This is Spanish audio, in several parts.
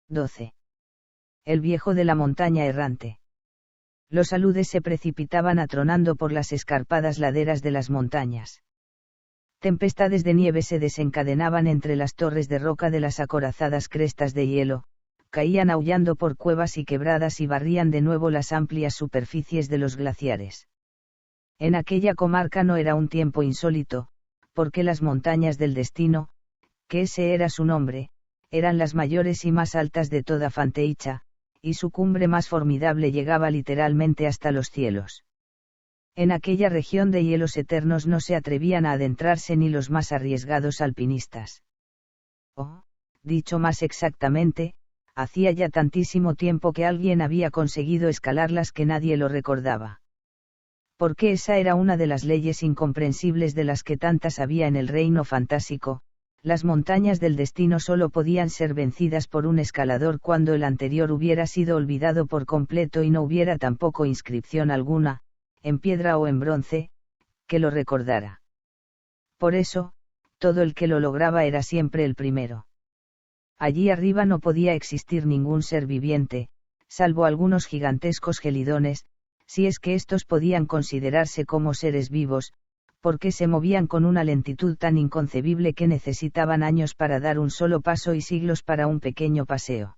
12. El viejo de la montaña errante. Los aludes se precipitaban atronando por las escarpadas laderas de las montañas. Tempestades de nieve se desencadenaban entre las torres de roca de las acorazadas crestas de hielo, caían aullando por cuevas y quebradas y barrían de nuevo las amplias superficies de los glaciares. En aquella comarca no era un tiempo insólito, porque las montañas del destino, que ese era su nombre, eran las mayores y más altas de toda Fanteicha, y su cumbre más formidable llegaba literalmente hasta los cielos. En aquella región de hielos eternos no se atrevían a adentrarse ni los más arriesgados alpinistas. O, dicho más exactamente, hacía ya tantísimo tiempo que alguien había conseguido escalarlas que nadie lo recordaba. Porque esa era una de las leyes incomprensibles de las que tantas había en el reino fantásico. Las montañas del destino solo podían ser vencidas por un escalador cuando el anterior hubiera sido olvidado por completo y no hubiera tampoco inscripción alguna, en piedra o en bronce, que lo recordara. Por eso, todo el que lo lograba era siempre el primero. Allí arriba no podía existir ningún ser viviente, salvo algunos gigantescos gelidones, si es que estos podían considerarse como seres vivos, porque se movían con una lentitud tan inconcebible que necesitaban años para dar un solo paso y siglos para un pequeño paseo.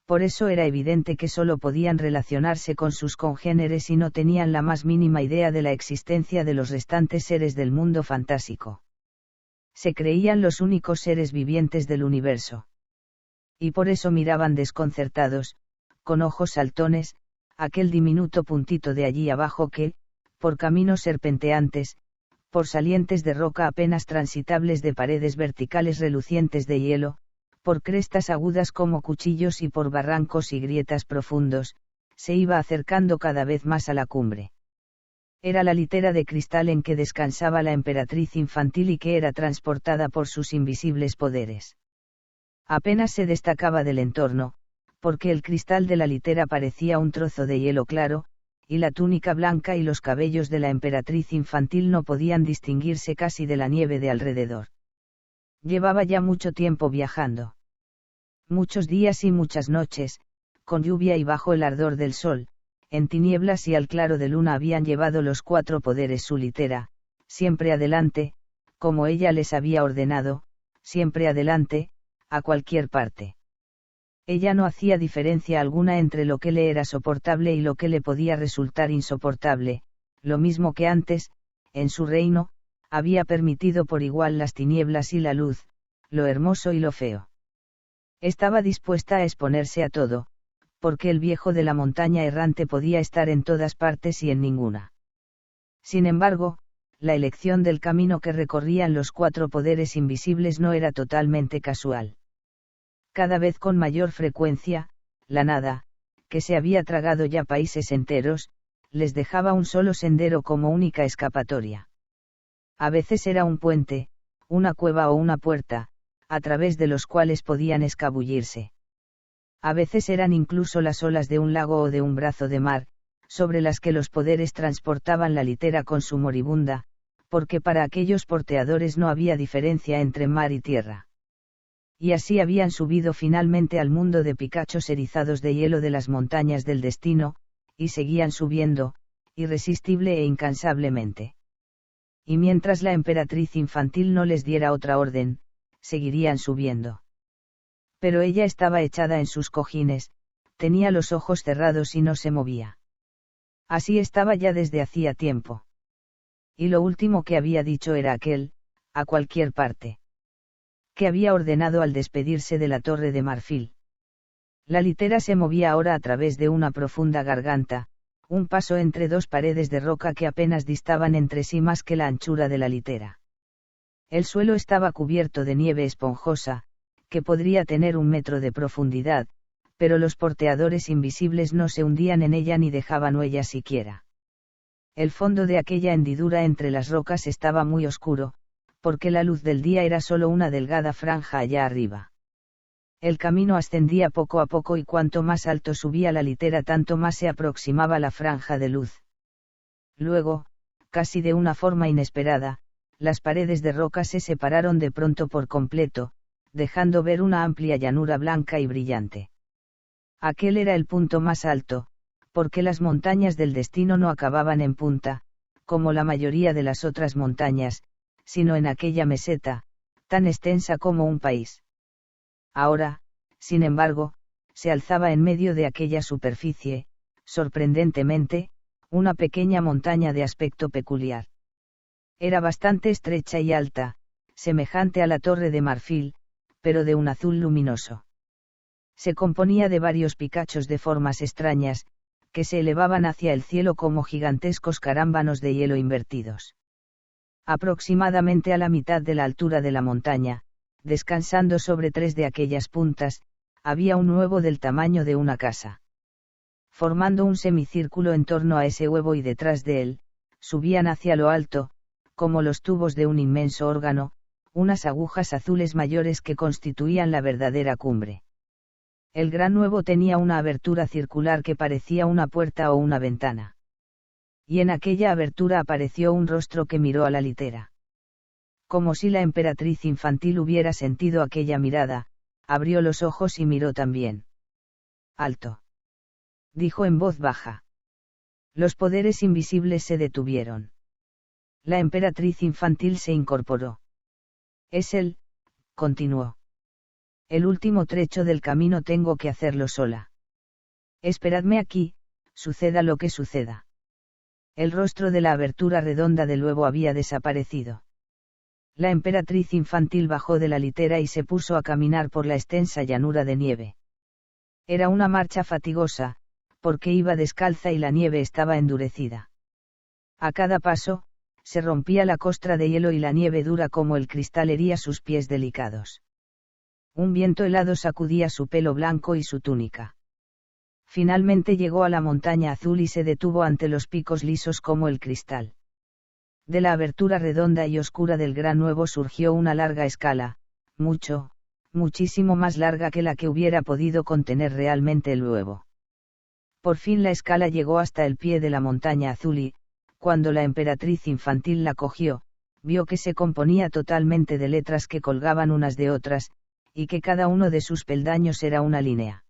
Por eso era evidente que solo podían relacionarse con sus congéneres y no tenían la más mínima idea de la existencia de los restantes seres del mundo fantásico. Se creían los únicos seres vivientes del universo. Y por eso miraban desconcertados, con ojos saltones, aquel diminuto puntito de allí abajo que, por caminos serpenteantes, por salientes de roca apenas transitables de paredes verticales relucientes de hielo, por crestas agudas como cuchillos y por barrancos y grietas profundos, se iba acercando cada vez más a la cumbre. Era la litera de cristal en que descansaba la emperatriz infantil y que era transportada por sus invisibles poderes. Apenas se destacaba del entorno, porque el cristal de la litera parecía un trozo de hielo claro, y la túnica blanca y los cabellos de la emperatriz infantil no podían distinguirse casi de la nieve de alrededor. Llevaba ya mucho tiempo viajando. Muchos días y muchas noches, con lluvia y bajo el ardor del sol, en tinieblas y al claro de luna habían llevado los cuatro poderes su litera, siempre adelante, como ella les había ordenado, siempre adelante, a cualquier parte. Ella no hacía diferencia alguna entre lo que le era soportable y lo que le podía resultar insoportable, lo mismo que antes, en su reino, había permitido por igual las tinieblas y la luz, lo hermoso y lo feo. Estaba dispuesta a exponerse a todo, porque el viejo de la montaña errante podía estar en todas partes y en ninguna. Sin embargo, la elección del camino que recorrían los cuatro poderes invisibles no era totalmente casual. Cada vez con mayor frecuencia, la nada, que se había tragado ya países enteros, les dejaba un solo sendero como única escapatoria. A veces era un puente, una cueva o una puerta, a través de los cuales podían escabullirse. A veces eran incluso las olas de un lago o de un brazo de mar, sobre las que los poderes transportaban la litera con su moribunda, porque para aquellos porteadores no había diferencia entre mar y tierra. Y así habían subido finalmente al mundo de picachos erizados de hielo de las montañas del destino, y seguían subiendo, irresistible e incansablemente. Y mientras la emperatriz infantil no les diera otra orden, seguirían subiendo. Pero ella estaba echada en sus cojines, tenía los ojos cerrados y no se movía. Así estaba ya desde hacía tiempo. Y lo último que había dicho era aquel, a cualquier parte, que había ordenado al despedirse de la torre de marfil. La litera se movía ahora a través de una profunda garganta, un paso entre dos paredes de roca que apenas distaban entre sí más que la anchura de la litera. El suelo estaba cubierto de nieve esponjosa, que podría tener 1 metro de profundidad, pero los porteadores invisibles no se hundían en ella ni dejaban huellas siquiera. El fondo de aquella hendidura entre las rocas estaba muy oscuro, porque la luz del día era solo una delgada franja allá arriba. El camino ascendía poco a poco y cuanto más alto subía la litera tanto más se aproximaba la franja de luz. Luego, casi de una forma inesperada, las paredes de roca se separaron de pronto por completo, dejando ver una amplia llanura blanca y brillante. Aquel era el punto más alto, porque las montañas del destino no acababan en punta, como la mayoría de las otras montañas, sino en aquella meseta, tan extensa como un país. Ahora, sin embargo, se alzaba en medio de aquella superficie, sorprendentemente, una pequeña montaña de aspecto peculiar. Era bastante estrecha y alta, semejante a la Torre de Marfil, pero de un azul luminoso. Se componía de varios picachos de formas extrañas, que se elevaban hacia el cielo como gigantescos carámbanos de hielo invertidos. Aproximadamente a la mitad de la altura de la montaña, descansando sobre tres de aquellas puntas, había un huevo del tamaño de una casa. Formando un semicírculo en torno a ese huevo y detrás de él, subían hacia lo alto, como los tubos de un inmenso órgano, unas agujas azules mayores que constituían la verdadera cumbre. El gran huevo tenía una abertura circular que parecía una puerta o una ventana. Y en aquella abertura apareció un rostro que miró a la litera. Como si la emperatriz infantil hubiera sentido aquella mirada, abrió los ojos y miró también. «Alto», dijo en voz baja. Los poderes invisibles se detuvieron. La emperatriz infantil se incorporó. «Es él», continuó. «El último trecho del camino tengo que hacerlo sola. Esperadme aquí, suceda lo que suceda». El rostro de la abertura redonda del huevo había desaparecido. La emperatriz infantil bajó de la litera y se puso a caminar por la extensa llanura de nieve. Era una marcha fatigosa, porque iba descalza y la nieve estaba endurecida. A cada paso, se rompía la costra de hielo y la nieve dura como el cristal hería sus pies delicados. Un viento helado sacudía su pelo blanco y su túnica. Finalmente llegó a la montaña azul y se detuvo ante los picos lisos como el cristal. De la abertura redonda y oscura del gran huevo surgió una larga escala, muchísimo más larga que la que hubiera podido contener realmente el huevo. Por fin la escala llegó hasta el pie de la montaña azul y, cuando la emperatriz infantil la cogió, vio que se componía totalmente de letras que colgaban unas de otras, y que cada uno de sus peldaños era una línea.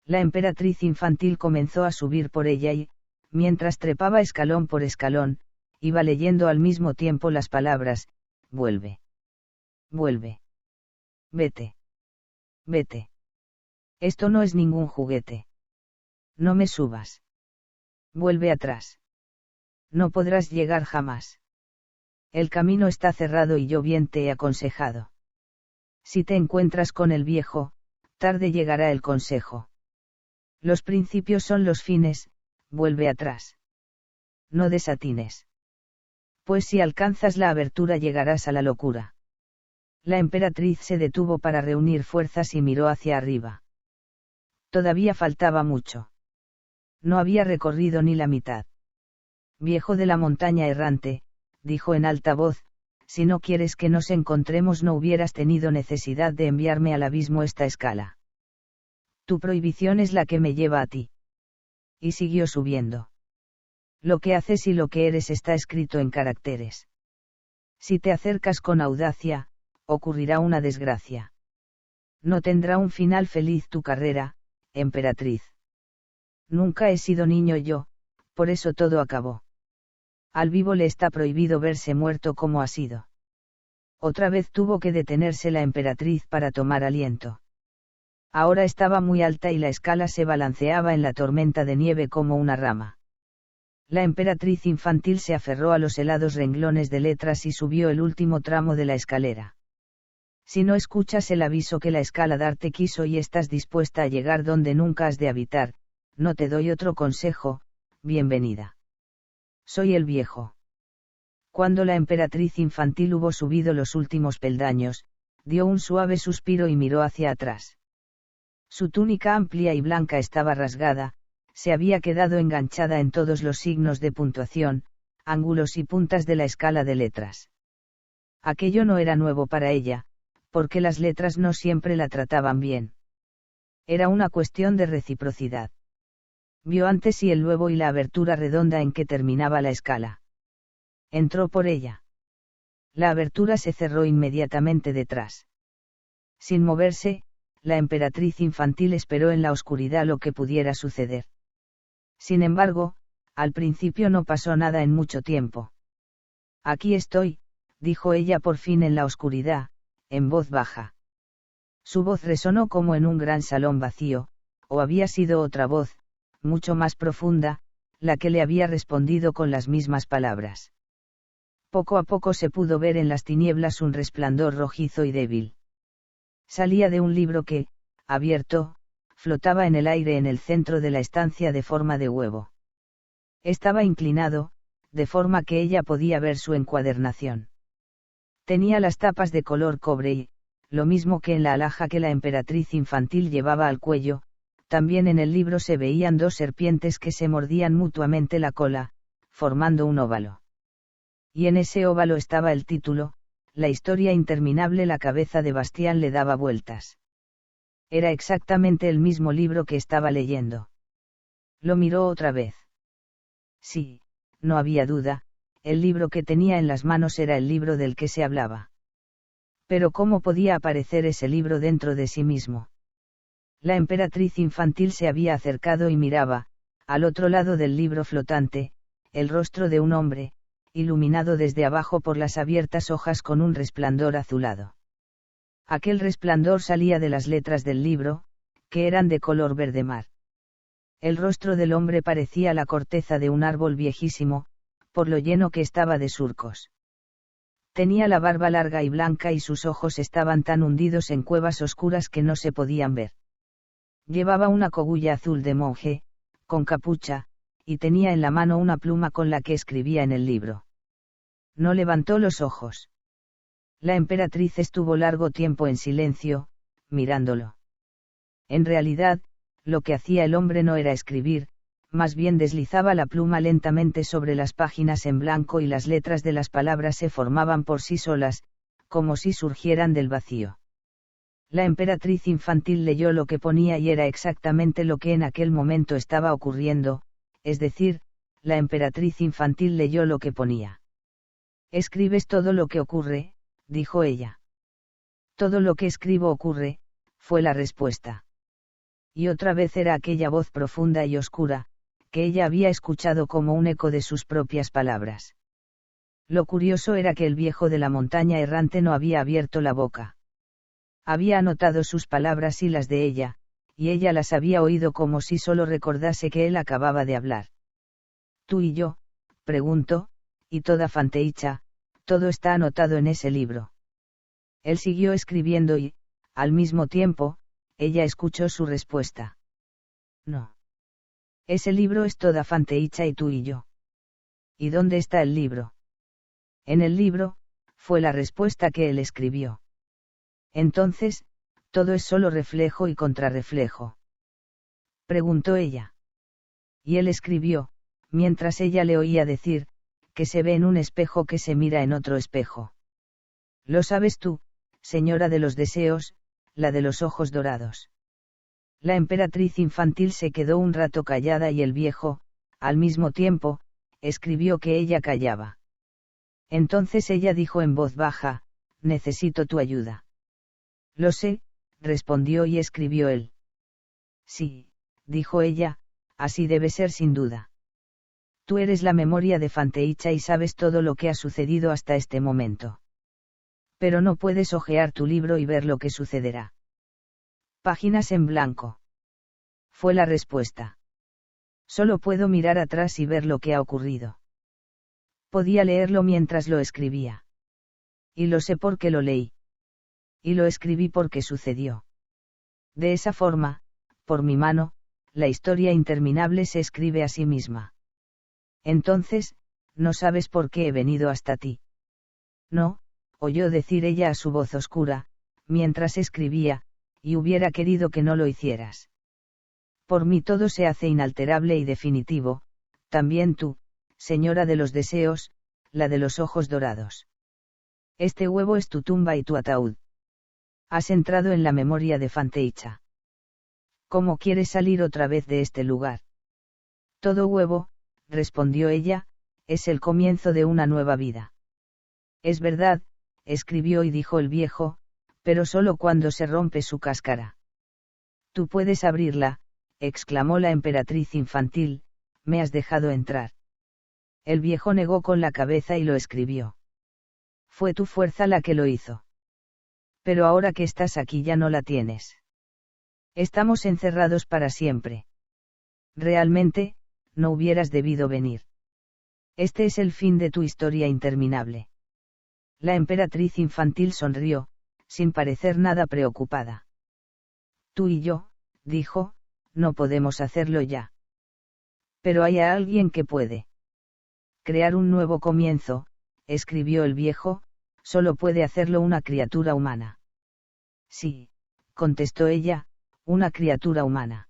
La emperatriz infantil comenzó a subir por ella y, mientras trepaba escalón por escalón, iba leyendo al mismo tiempo las palabras: «Vuelve. Vuelve. Vete. Vete. Esto no es ningún juguete. No me subas. Vuelve atrás. No podrás llegar jamás. El camino está cerrado y yo bien te he aconsejado. Si te encuentras con el viejo, tarde llegará el consejo. Los principios son los fines, vuelve atrás. No desatines. Pues si alcanzas la abertura llegarás a la locura». La emperatriz se detuvo para reunir fuerzas y miró hacia arriba. Todavía faltaba mucho. No había recorrido ni la mitad. «Viejo de la montaña errante», dijo en alta voz, «si no quieres que nos encontremos no hubieras tenido necesidad de enviarme al abismo esta escala. Tu prohibición es la que me lleva a ti». Y siguió subiendo. «Lo que haces y lo que eres está escrito en caracteres. Si te acercas con audacia, ocurrirá una desgracia. No tendrá un final feliz tu carrera, emperatriz. Nunca he sido niño yo, por eso todo acabó. Al vivo le está prohibido verse muerto como ha sido». Otra vez tuvo que detenerse la emperatriz para tomar aliento. Ahora estaba muy alta y la escala se balanceaba en la tormenta de nieve como una rama. La emperatriz infantil se aferró a los helados renglones de letras y subió el último tramo de la escalera. «Si no escuchas el aviso que la escala darte quiso y estás dispuesta a llegar donde nunca has de habitar, no te doy otro consejo, bienvenida. Soy el viejo». Cuando la emperatriz infantil hubo subido los últimos peldaños, dio un suave suspiro y miró hacia atrás. Su túnica amplia y blanca estaba rasgada, se había quedado enganchada en todos los signos de puntuación, ángulos y puntas de la escala de letras. Aquello no era nuevo para ella, porque las letras no siempre la trataban bien. Era una cuestión de reciprocidad. Vio antes y el huevo y la abertura redonda en que terminaba la escala. Entró por ella. La abertura se cerró inmediatamente detrás. Sin moverse, la emperatriz infantil esperó en la oscuridad lo que pudiera suceder. Sin embargo, al principio no pasó nada en mucho tiempo. Aquí estoy, dijo ella por fin en la oscuridad, en voz baja. Su voz resonó como en un gran salón vacío, o había sido otra voz, mucho más profunda, la que le había respondido con las mismas palabras. Poco a poco se pudo ver en las tinieblas un resplandor rojizo y débil. Salía de un libro que, abierto, flotaba en el aire en el centro de la estancia de forma de huevo. Estaba inclinado, de forma que ella podía ver su encuadernación. Tenía las tapas de color cobre y, lo mismo que en la alhaja que la emperatriz infantil llevaba al cuello, también en el libro se veían dos serpientes que se mordían mutuamente la cola, formando un óvalo. Y en ese óvalo estaba el título, La historia interminable. La cabeza de Bastián le daba vueltas. Era exactamente el mismo libro que estaba leyendo. Lo miró otra vez. Sí, no había duda, el libro que tenía en las manos era el libro del que se hablaba. Pero ¿cómo podía aparecer ese libro dentro de sí mismo? La emperatriz infantil se había acercado y miraba, al otro lado del libro flotante, el rostro de un hombre, iluminado desde abajo por las abiertas hojas con un resplandor azulado. Aquel resplandor salía de las letras del libro, que eran de color verde mar. El rostro del hombre parecía la corteza de un árbol viejísimo, por lo lleno que estaba de surcos. Tenía la barba larga y blanca y sus ojos estaban tan hundidos en cuevas oscuras que no se podían ver. Llevaba una cogulla azul de monje, con capucha, y tenía en la mano una pluma con la que escribía en el libro. No levantó los ojos. La emperatriz estuvo largo tiempo en silencio, mirándolo. En realidad, lo que hacía el hombre no era escribir, más bien deslizaba la pluma lentamente sobre las páginas en blanco y las letras de las palabras se formaban por sí solas, como si surgieran del vacío. La emperatriz infantil leyó lo que ponía y era exactamente lo que en aquel momento estaba ocurriendo, es decir, la emperatriz infantil leyó lo que ponía. «Escribes todo lo que ocurre», dijo ella. «Todo lo que escribo ocurre», fue la respuesta. Y otra vez era aquella voz profunda y oscura, que ella había escuchado como un eco de sus propias palabras. Lo curioso era que el viejo de la montaña errante no había abierto la boca. Había anotado sus palabras y las de ella, y ella las había oído como si solo recordase que él acababa de hablar. «Tú y yo», preguntó, «y toda Fanteicha, todo está anotado en ese libro». Él siguió escribiendo y, al mismo tiempo, ella escuchó su respuesta. «No. Ese libro es toda Fanteicha y tú y yo». «¿Y dónde está el libro?» «En el libro», fue la respuesta que él escribió. «Entonces, todo es solo reflejo y contrarreflejo», preguntó ella. Y él escribió, mientras ella le oía decir, que se ve en un espejo que se mira en otro espejo. «Lo sabes tú, señora de los deseos, la de los ojos dorados». La emperatriz infantil se quedó un rato callada y el viejo, al mismo tiempo, escribió que ella callaba. Entonces ella dijo en voz baja, «Necesito tu ayuda». «Lo sé», respondió y escribió él. «Sí», dijo ella, «así debe ser sin duda. Tú eres la memoria de Fanteicha y sabes todo lo que ha sucedido hasta este momento. Pero no puedes hojear tu libro y ver lo que sucederá». «Páginas en blanco». Fue la respuesta. «Solo puedo mirar atrás y ver lo que ha ocurrido». Podía leerlo mientras lo escribía. «Y lo sé porque lo leí. Y lo escribí porque sucedió. De esa forma, por mi mano, la historia interminable se escribe a sí misma». «Entonces, no sabes por qué he venido hasta ti». «No», oyó decir ella a su voz oscura, mientras escribía, «y hubiera querido que no lo hicieras. Por mí todo se hace inalterable y definitivo, también tú, señora de los deseos, la de los ojos dorados. Este huevo es tu tumba y tu ataúd. Has entrado en la memoria de Fanteicha. ¿Cómo quieres salir otra vez de este lugar?» «Todo huevo», respondió ella, «es el comienzo de una nueva vida». «Es verdad», escribió y dijo el viejo, Pero solo cuando se rompe su cáscara. Tú puedes abrirla, exclamó la emperatriz infantil, me has dejado entrar. El viejo negó con la cabeza y lo escribió. Fue tu fuerza la que lo hizo. Pero ahora que estás aquí ya no la tienes. Estamos encerrados para siempre. Realmente, no hubieras debido venir. Este es el fin de tu historia interminable. La emperatriz infantil sonrió, sin parecer nada preocupada. Tú y yo, dijo, no podemos hacerlo ya. Pero hay alguien que puede. Crear un nuevo comienzo, escribió el viejo, solo puede hacerlo una criatura humana. Sí, contestó ella, una criatura humana.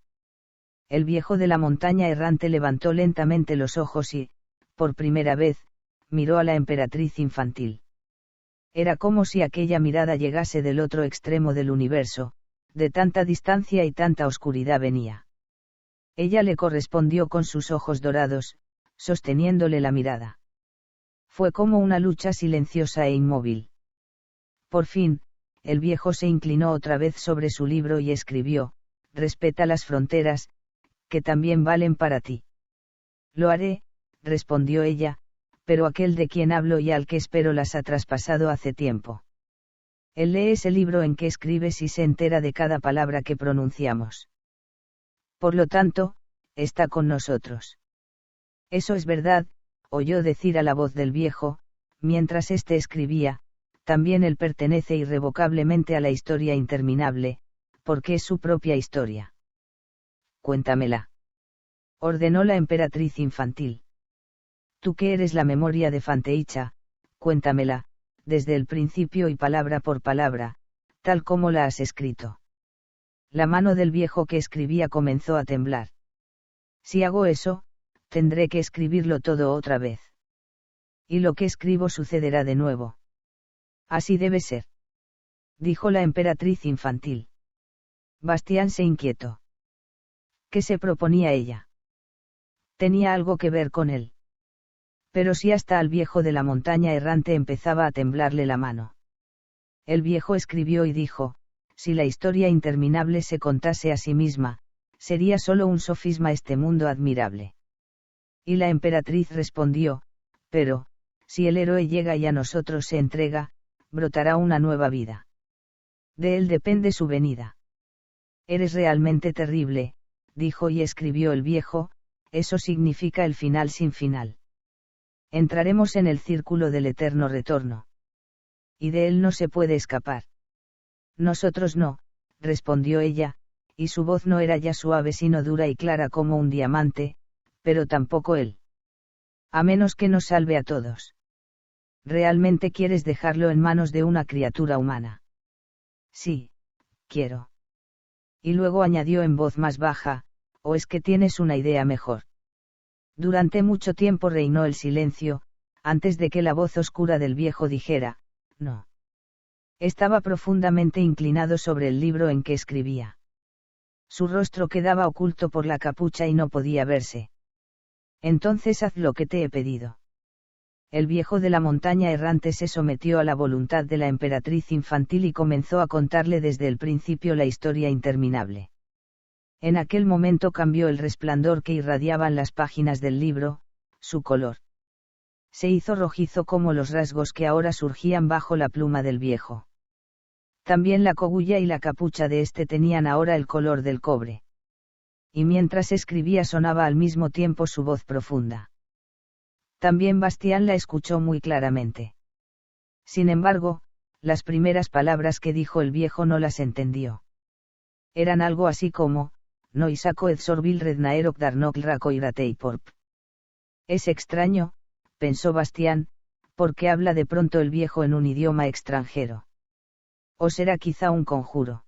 El viejo de la montaña errante levantó lentamente los ojos y, por primera vez, miró a la emperatriz infantil. Era como si aquella mirada llegase del otro extremo del universo, de tanta distancia y tanta oscuridad venía. Ella le correspondió con sus ojos dorados, sosteniéndole la mirada. Fue como una lucha silenciosa e inmóvil. Por fin, el viejo se inclinó otra vez sobre su libro y escribió, respeta las fronteras, que también valen para ti. Lo haré, respondió ella, pero aquel de quien hablo y al que espero las ha traspasado hace tiempo. Él lee ese libro en que escribes y se entera de cada palabra que pronunciamos. Por lo tanto, está con nosotros. Eso es verdad, oyó decir a la voz del viejo, mientras éste escribía, también él pertenece irrevocablemente a la historia interminable, porque es su propia historia. Cuéntamela. Ordenó la emperatriz infantil. Tú que eres la memoria de Fanteicha, cuéntamela, desde el principio y palabra por palabra, tal como la has escrito. La mano del viejo que escribía comenzó a temblar. Si hago eso, tendré que escribirlo todo otra vez. Y lo que escribo sucederá de nuevo. Así debe ser. Dijo la emperatriz infantil. Bastián se inquietó. ¿Qué se proponía ella? Tenía algo que ver con él. Pero si hasta al viejo de la montaña errante empezaba a temblarle la mano. El viejo escribió y dijo, si la historia interminable se contase a sí misma, sería solo un sofisma este mundo admirable. Y la emperatriz respondió, pero, si el héroe llega y a nosotros se entrega, brotará una nueva vida. De él depende su venida. Eres realmente terrible, dijo y escribió el viejo, eso significa el final sin final. Entraremos en el círculo del eterno retorno. Y de él no se puede escapar. Nosotros no, respondió ella, y su voz no era ya suave sino dura y clara como un diamante, pero tampoco él. A menos que nos salve a todos. ¿Realmente quieres dejarlo en manos de una criatura humana? Sí, quiero. Y luego añadió en voz más baja, ¿o es que tienes una idea mejor? Durante mucho tiempo reinó el silencio, antes de que la voz oscura del viejo dijera, no. Estaba profundamente inclinado sobre el libro en que escribía. Su rostro quedaba oculto por la capucha y no podía verse. Entonces haz lo que te he pedido. El viejo de la montaña errante se sometió a la voluntad de la emperatriz infantil y comenzó a contarle desde el principio la historia interminable. En aquel momento cambió el resplandor que irradiaban las páginas del libro, su color. Se hizo rojizo como los rasgos que ahora surgían bajo la pluma del viejo. También la cogulla y la capucha de este tenían ahora el color del cobre. Y mientras escribía sonaba al mismo tiempo su voz profunda. También Bastián la escuchó muy claramente. Sin embargo, las primeras palabras que dijo el viejo no las entendió. Eran algo así como, no Isako Edsorvil Rednaerok Darnok Rakoirateiporp. Es extraño, pensó Bastián, porque habla de pronto el viejo en un idioma extranjero. ¿O será quizá un conjuro?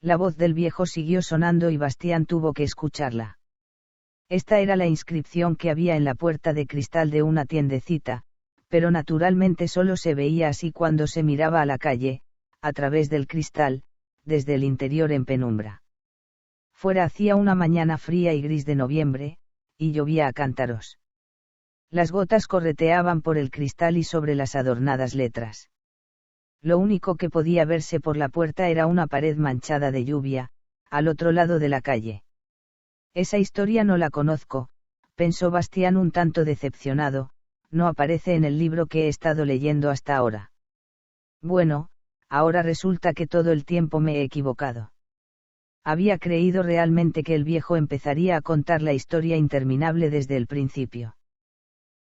La voz del viejo siguió sonando y Bastián tuvo que escucharla. Esta era la inscripción que había en la puerta de cristal de una tiendecita, pero naturalmente solo se veía así cuando se miraba a la calle, a través del cristal, desde el interior en penumbra. Fuera hacía una mañana fría y gris de noviembre, y llovía a cántaros. Las gotas correteaban por el cristal y sobre las adornadas letras. Lo único que podía verse por la puerta era una pared manchada de lluvia, al otro lado de la calle. Esa historia no la conozco, pensó Bastián un tanto decepcionado, no aparece en el libro que he estado leyendo hasta ahora. Bueno, ahora resulta que todo el tiempo me he equivocado. Había creído realmente que el viejo empezaría a contar la historia interminable desde el principio.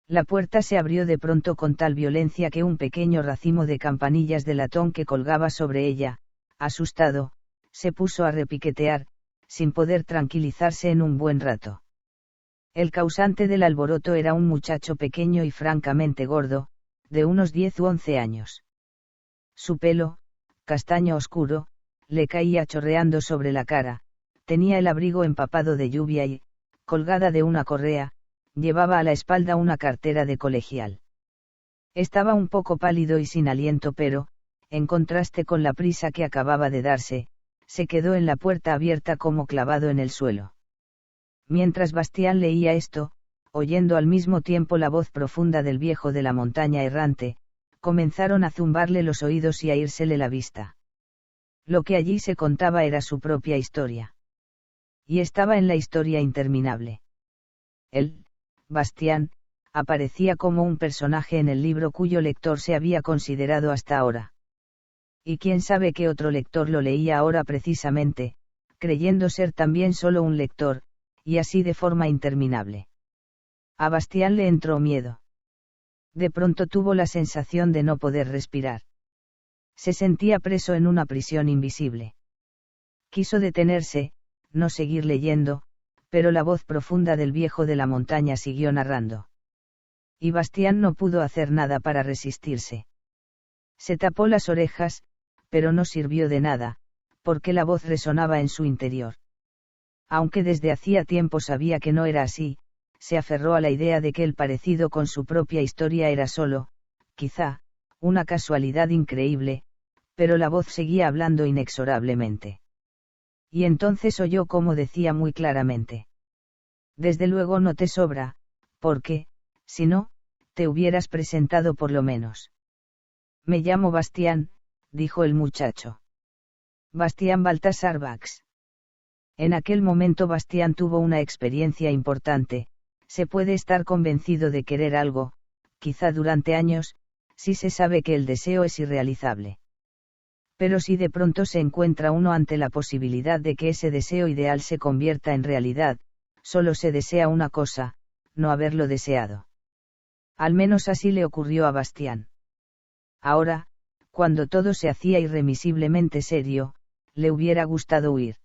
La puerta se abrió de pronto con tal violencia que un pequeño racimo de campanillas de latón que colgaba sobre ella, asustado, se puso a repiquetear, sin poder tranquilizarse en un buen rato. El causante del alboroto era un muchacho pequeño y francamente gordo, de unos 10 u 11 años. Su pelo, castaño oscuro, le caía chorreando sobre la cara, tenía el abrigo empapado de lluvia y, colgada de una correa, llevaba a la espalda una cartera de colegial. Estaba un poco pálido y sin aliento, pero, en contraste con la prisa que acababa de darse, se quedó en la puerta abierta como clavado en el suelo. Mientras Bastián leía esto, oyendo al mismo tiempo la voz profunda del viejo de la montaña errante, comenzaron a zumbarle los oídos y a írsele la vista. Lo que allí se contaba era su propia historia. Y estaba en la historia interminable. Él, Bastián, aparecía como un personaje en el libro cuyo lector se había considerado hasta ahora. Y quién sabe qué otro lector lo leía ahora precisamente, creyendo ser también solo un lector, y así de forma interminable. A Bastián le entró miedo. De pronto tuvo la sensación de no poder respirar. Se sentía preso en una prisión invisible. Quiso detenerse, no seguir leyendo, pero la voz profunda del viejo de la montaña siguió narrando. Y Bastián no pudo hacer nada para resistirse. Se tapó las orejas, pero no sirvió de nada, porque la voz resonaba en su interior. Aunque desde hacía tiempo sabía que no era así, se aferró a la idea de que el parecido con su propia historia era solo, quizá, una casualidad increíble, pero la voz seguía hablando inexorablemente. Y entonces oyó cómo decía muy claramente: desde luego no te sobra, porque, si no, te hubieras presentado por lo menos. Me llamo Bastián, dijo el muchacho. Bastián Baltasar Bax. En aquel momento Bastián tuvo una experiencia importante. Se puede estar convencido de querer algo, quizá durante años, si se sabe que el deseo es irrealizable. Pero si de pronto se encuentra uno ante la posibilidad de que ese deseo ideal se convierta en realidad, solo se desea una cosa, no haberlo deseado. Al menos así le ocurrió a Bastián. Ahora, cuando todo se hacía irremisiblemente serio, le hubiera gustado huir.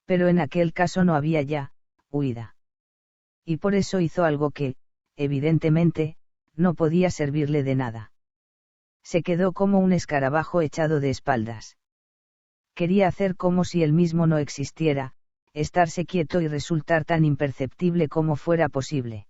Pero en aquel caso no había ya huida. Y por eso hizo algo que, evidentemente, no podía servirle de nada. Se quedó como un escarabajo echado de espaldas. Quería hacer como si él mismo no existiera, estarse quieto y resultar tan imperceptible como fuera posible.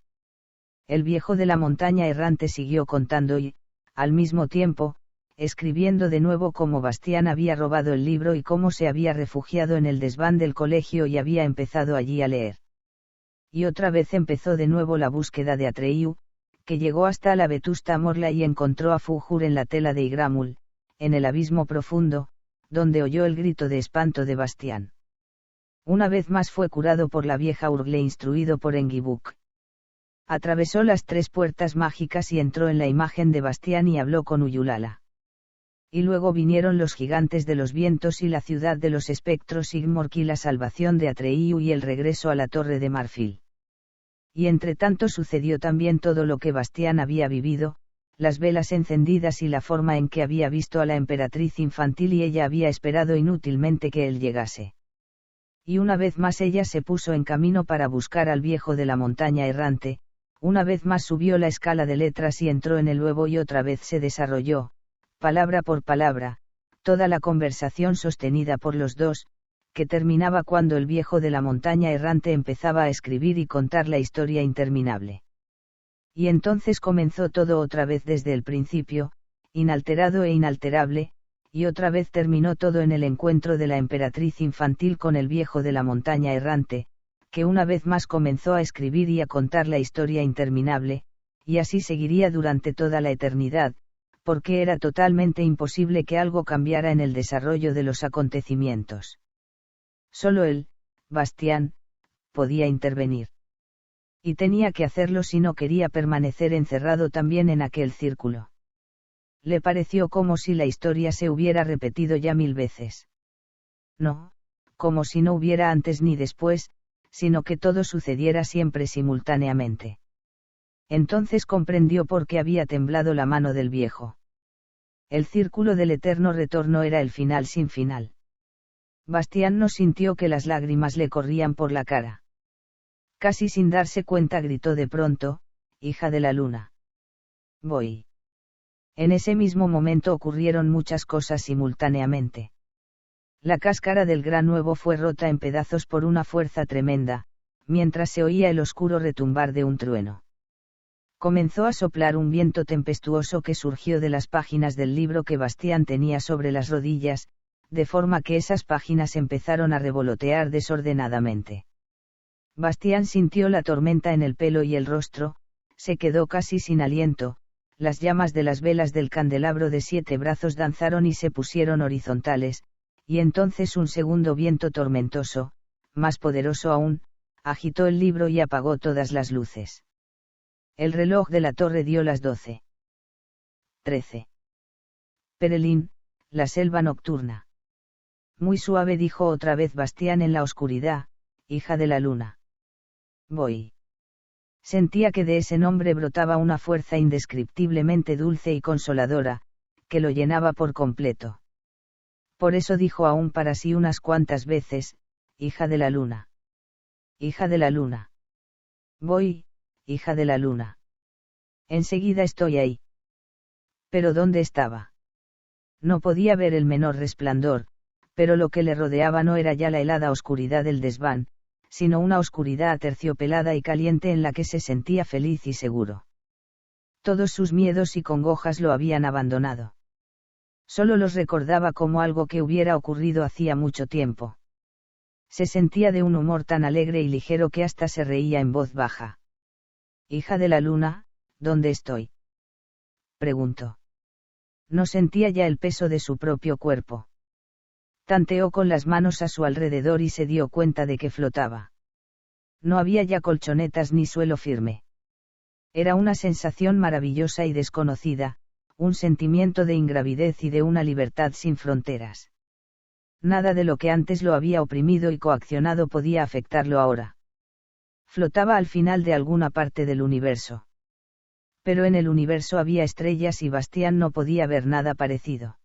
El viejo de la montaña errante siguió contando y, al mismo tiempo, escribiendo de nuevo cómo Bastián había robado el libro y cómo se había refugiado en el desván del colegio y había empezado allí a leer. Y otra vez empezó de nuevo la búsqueda de Atreyu, que llegó hasta la vetusta Morla y encontró a Fujur en la tela de Igramul, en el abismo profundo, donde oyó el grito de espanto de Bastián. Una vez más fue curado por la vieja Urgle instruido por Engibuk. Atravesó las 3 puertas mágicas y entró en la imagen de Bastián y habló con Uyulala. Y luego vinieron los gigantes de los vientos y la ciudad de los espectros Igmork y la salvación de Atreyu y el regreso a la Torre de Marfil. Y entre tanto sucedió también todo lo que Bastián había vivido, las velas encendidas y la forma en que había visto a la emperatriz infantil y ella había esperado inútilmente que él llegase. Y una vez más ella se puso en camino para buscar al viejo de la montaña errante, una vez más subió la escala de letras y entró en el huevo y otra vez se desarrolló, palabra por palabra, toda la conversación sostenida por los dos, que terminaba cuando el viejo de la montaña errante empezaba a escribir y contar la historia interminable. Y entonces comenzó todo otra vez desde el principio, inalterado e inalterable, y otra vez terminó todo en el encuentro de la emperatriz infantil con el viejo de la montaña errante, que una vez más comenzó a escribir y a contar la historia interminable, y así seguiría durante toda la eternidad, porque era totalmente imposible que algo cambiara en el desarrollo de los acontecimientos. Solo él, Bastián, podía intervenir. Y tenía que hacerlo si no quería permanecer encerrado también en aquel círculo. Le pareció como si la historia se hubiera repetido ya 1000 veces. No, como si no hubiera antes ni después, sino que todo sucediera siempre simultáneamente. Entonces comprendió por qué había temblado la mano del viejo. El círculo del eterno retorno era el final sin final. Bastián no sintió que las lágrimas le corrían por la cara. Casi sin darse cuenta gritó de pronto, hija de la luna. Voy. En ese mismo momento ocurrieron muchas cosas simultáneamente. La cáscara del gran huevo fue rota en pedazos por una fuerza tremenda, mientras se oía el oscuro retumbar de un trueno. Comenzó a soplar un viento tempestuoso que surgió de las páginas del libro que Bastián tenía sobre las rodillas, de forma que esas páginas empezaron a revolotear desordenadamente. Bastián sintió la tormenta en el pelo y el rostro, se quedó casi sin aliento, las llamas de las velas del candelabro de 7 brazos danzaron y se pusieron horizontales, y entonces un segundo viento tormentoso, más poderoso aún, agitó el libro y apagó todas las luces. El reloj de la torre dio las 12:13. Perelín, la selva nocturna. Muy suave dijo otra vez Bastián en la oscuridad, hija de la luna. Voy. Sentía que de ese nombre brotaba una fuerza indescriptiblemente dulce y consoladora, que lo llenaba por completo. Por eso dijo aún para sí unas cuantas veces, hija de la luna. Hija de la luna. Voy, hija de la luna. Enseguida estoy ahí. Pero ¿dónde estaba? No podía ver el menor resplandor, pero lo que le rodeaba no era ya la helada oscuridad del desván, sino una oscuridad aterciopelada y caliente en la que se sentía feliz y seguro. Todos sus miedos y congojas lo habían abandonado. Solo los recordaba como algo que hubiera ocurrido hacía mucho tiempo. Se sentía de un humor tan alegre y ligero que hasta se reía en voz baja. Hija de la luna, ¿dónde estoy? Preguntó. No sentía ya el peso de su propio cuerpo. Tanteó con las manos a su alrededor y se dio cuenta de que flotaba. No había ya colchonetas ni suelo firme. Era una sensación maravillosa y desconocida, un sentimiento de ingravidez y de una libertad sin fronteras. Nada de lo que antes lo había oprimido y coaccionado podía afectarlo ahora. Flotaba al final de alguna parte del universo. Pero en el universo había estrellas y Bastián no podía ver nada parecido.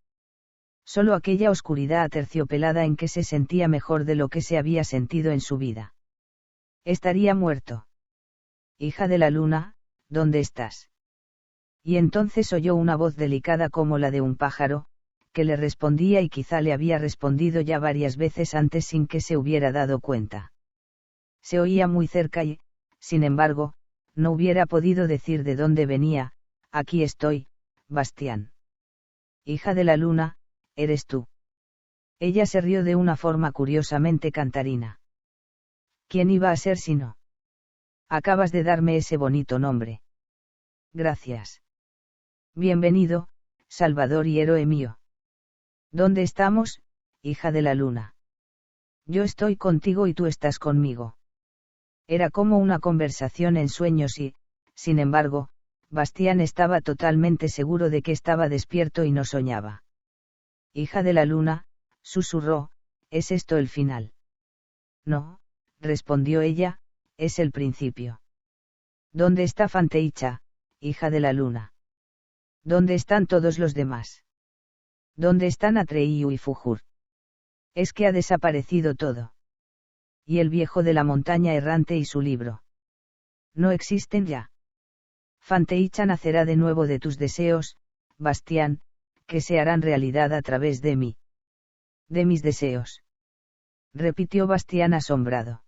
Solo aquella oscuridad aterciopelada en que se sentía mejor de lo que se había sentido en su vida. Estaría muerto. Hija de la luna, ¿dónde estás? Y entonces oyó una voz delicada como la de un pájaro, que le respondía y quizá le había respondido ya varias veces antes sin que se hubiera dado cuenta. Se oía muy cerca y, sin embargo, no hubiera podido decir de dónde venía. Aquí estoy, Bastián. Hija de la luna, eres tú. Ella se rió de una forma curiosamente cantarina. ¿Quién iba a ser si no? Acabas de darme ese bonito nombre. Gracias. Bienvenido, Salvador y héroe mío. ¿Dónde estamos, hija de la luna? Yo estoy contigo y tú estás conmigo. Era como una conversación en sueños y, sin embargo, Bastián estaba totalmente seguro de que estaba despierto y no soñaba. Hija de la luna, susurró, ¿es esto el final? No, respondió ella, es el principio. ¿Dónde está Fanteicha, hija de la luna? ¿Dónde están todos los demás? ¿Dónde están Atreyu y Fujur? Es que ha desaparecido todo. Y el viejo de la montaña errante y su libro. No existen ya. Fanteicha nacerá de nuevo de tus deseos, Bastián, que se harán realidad a través de mí. De mis deseos. Repitió Bastián asombrado.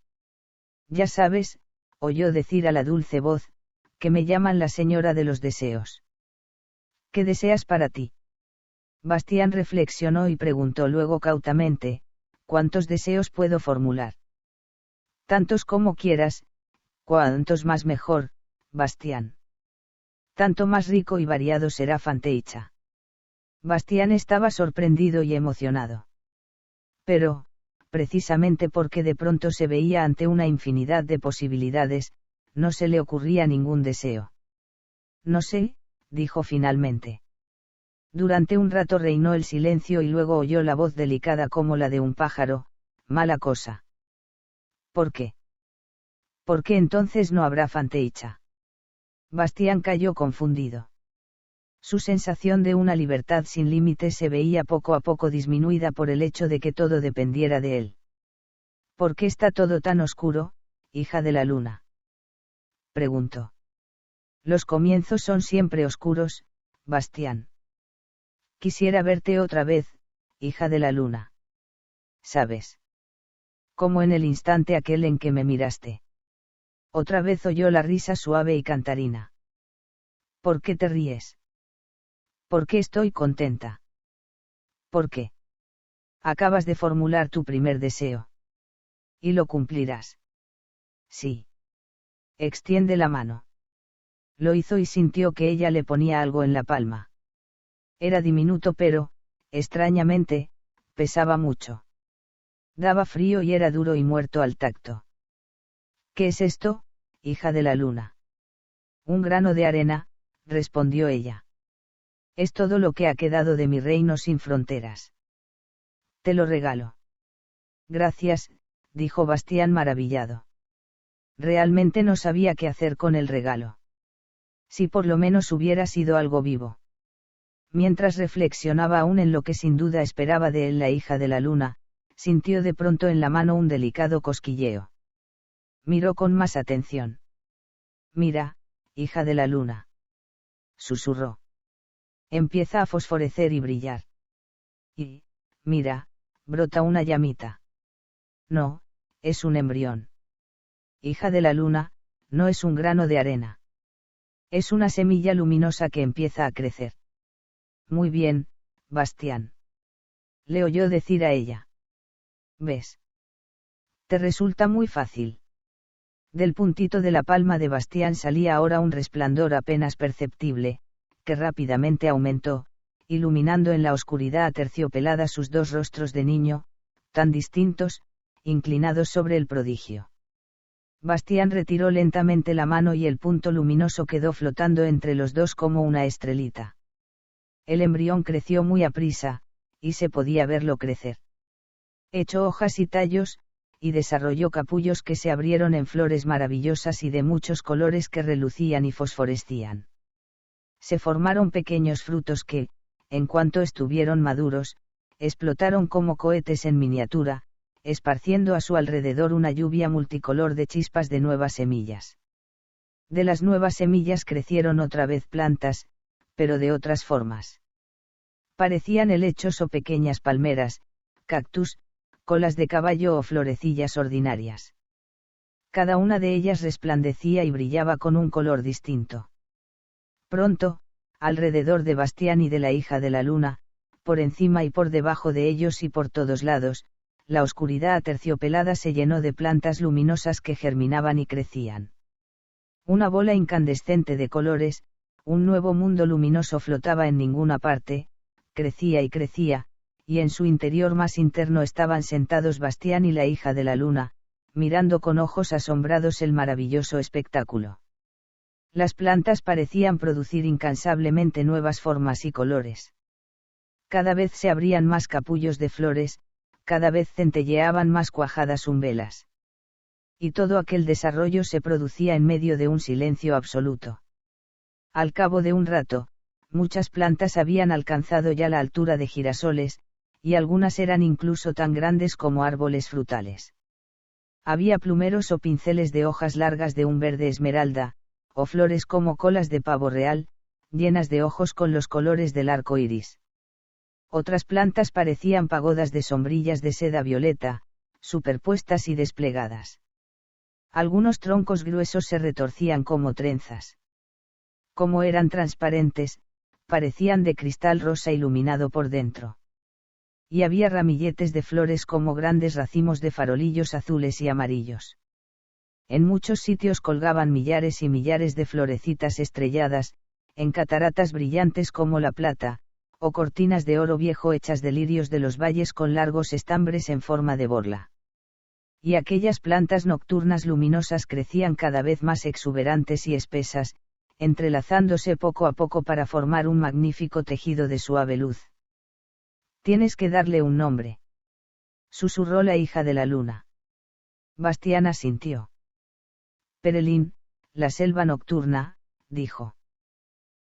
Ya sabes, oyó decir a la dulce voz, que me llaman la señora de los deseos. ¿Qué deseas para ti? Bastián reflexionó y preguntó luego cautamente, ¿cuántos deseos puedo formular? Tantos como quieras, cuantos más mejor, Bastián. Tanto más rico y variado será Fanteicha. Bastián estaba sorprendido y emocionado. Pero, precisamente porque de pronto se veía ante una infinidad de posibilidades, no se le ocurría ningún deseo. No sé, dijo finalmente. Durante un rato reinó el silencio y luego oyó la voz delicada como la de un pájaro: mala cosa. ¿Por qué? ¿Por qué entonces no habrá Fanteicha? Bastián cayó confundido. Su sensación de una libertad sin límites se veía poco a poco disminuida por el hecho de que todo dependiera de él. ¿Por qué está todo tan oscuro, hija de la luna?, preguntó. Los comienzos son siempre oscuros, Bastián. Quisiera verte otra vez, hija de la luna. ¿Sabes? Como en el instante aquel en que me miraste. Otra vez oyó la risa suave y cantarina. ¿Por qué te ríes? ¿Por qué estoy contenta? ¿Por qué? Acabas de formular tu primer deseo. Y lo cumplirás. Sí. Extiende la mano. Lo hizo y sintió que ella le ponía algo en la palma. Era diminuto pero, extrañamente, pesaba mucho. Daba frío y era duro y muerto al tacto. ¿Qué es esto, hija de la luna? Un grano de arena, respondió ella. Es todo lo que ha quedado de mi reino sin fronteras. Te lo regalo. Gracias, dijo Bastián maravillado. Realmente no sabía qué hacer con el regalo. Si por lo menos hubiera sido algo vivo. Mientras reflexionaba aún en lo que sin duda esperaba de él la hija de la luna, sintió de pronto en la mano un delicado cosquilleo. Miró con más atención. Mira, hija de la luna. Susurró. Empieza a fosforecer y brillar. Y, mira, brota una llamita. No, es un embrión. Hija de la luna, no es un grano de arena. Es una semilla luminosa que empieza a crecer. Muy bien, Bastián. Le oyó decir a ella. ¿Ves? Te resulta muy fácil. Del puntito de la palma de Bastián salía ahora un resplandor apenas perceptible, que rápidamente aumentó, iluminando en la oscuridad aterciopelada sus dos rostros de niño, tan distintos, inclinados sobre el prodigio. Bastián retiró lentamente la mano y el punto luminoso quedó flotando entre los dos como una estrelita. El embrión creció muy aprisa, y se podía verlo crecer. Echó hojas y tallos, y desarrolló capullos que se abrieron en flores maravillosas y de muchos colores que relucían y fosforescían. Se formaron pequeños frutos que, en cuanto estuvieron maduros, explotaron como cohetes en miniatura, esparciendo a su alrededor una lluvia multicolor de chispas de nuevas semillas. De las nuevas semillas crecieron otra vez plantas, pero de otras formas. Parecían helechos o pequeñas palmeras, cactus, colas de caballo o florecillas ordinarias. Cada una de ellas resplandecía y brillaba con un color distinto. Pronto, alrededor de Bastián y de la hija de la luna, por encima y por debajo de ellos y por todos lados, la oscuridad aterciopelada se llenó de plantas luminosas que germinaban y crecían. Una bola incandescente de colores, un nuevo mundo luminoso flotaba en ninguna parte, crecía y crecía, y en su interior más interno estaban sentados Bastián y la hija de la luna, mirando con ojos asombrados el maravilloso espectáculo. Las plantas parecían producir incansablemente nuevas formas y colores. Cada vez se abrían más capullos de flores, cada vez centelleaban más cuajadas umbelas. Y todo aquel desarrollo se producía en medio de un silencio absoluto. Al cabo de un rato, muchas plantas habían alcanzado ya la altura de girasoles, y algunas eran incluso tan grandes como árboles frutales. Había plumeros o pinceles de hojas largas de un verde esmeralda, o flores como colas de pavo real, llenas de ojos con los colores del arco iris. Otras plantas parecían pagodas de sombrillas de seda violeta, superpuestas y desplegadas. Algunos troncos gruesos se retorcían como trenzas. Como eran transparentes, parecían de cristal rosa iluminado por dentro. Y había ramilletes de flores como grandes racimos de farolillos azules y amarillos. En muchos sitios colgaban millares y millares de florecitas estrelladas, en cataratas brillantes como la plata, o cortinas de oro viejo hechas de lirios de los valles con largos estambres en forma de borla. Y aquellas plantas nocturnas luminosas crecían cada vez más exuberantes y espesas, entrelazándose poco a poco para formar un magnífico tejido de suave luz. Tienes que darle un nombre, susurró la hija de la luna. Bastián asintió. Perelín, la selva nocturna, dijo.